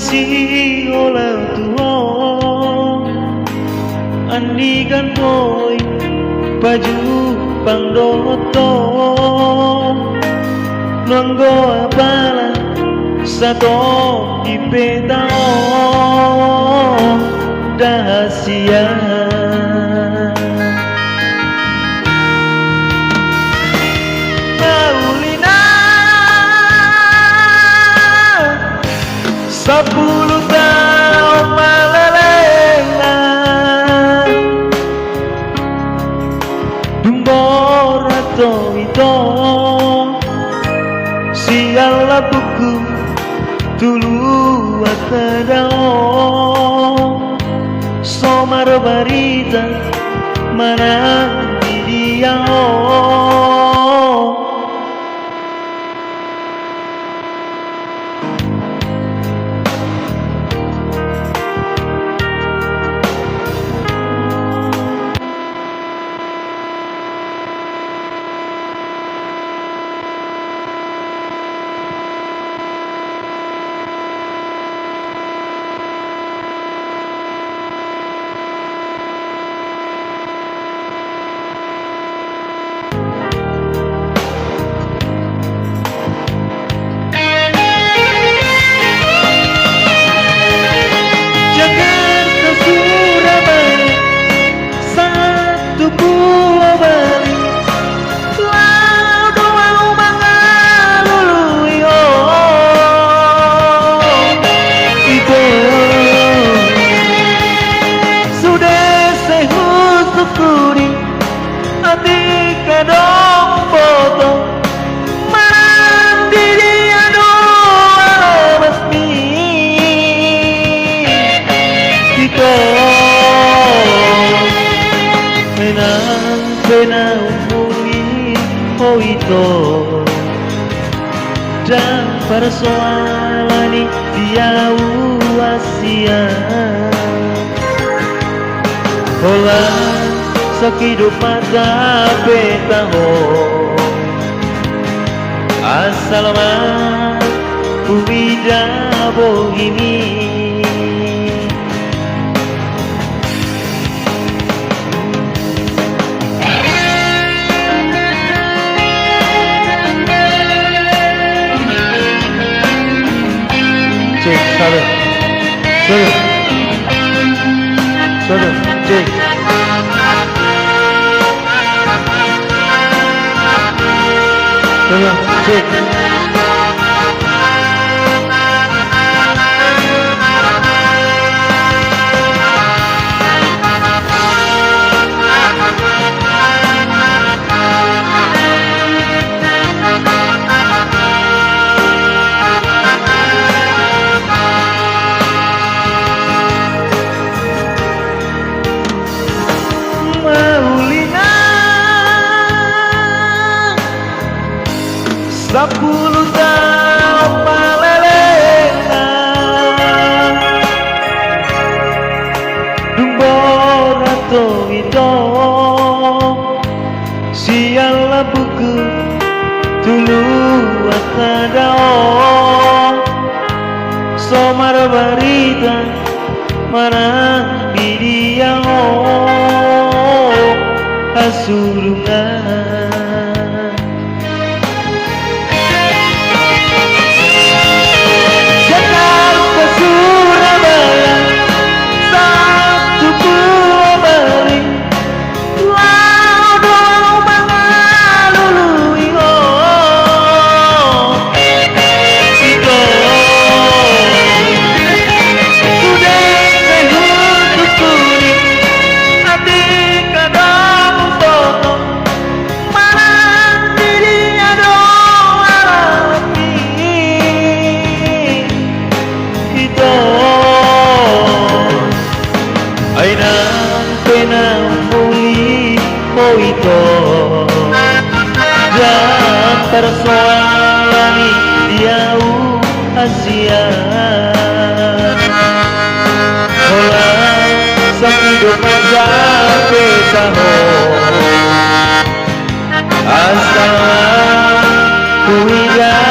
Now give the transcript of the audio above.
si oleh tuo andikan boy baju pangdoto nonggo apala satu ipetao dahasia Maulina 10 tahun malelena dumbor atau itu siala buku dulu atadao somar barita mana dia pena umuri itu dan persoalan dia uasia ola sekidup mata betaho asal mah uida bohimi Satu, cek. Cek. Sepuluh tahun malelena dumbor atau itu siala buku dulu atadao somar barita mana dia asurungan itu dan persoalan dia Asia olah sekidup mata betaho asal kuida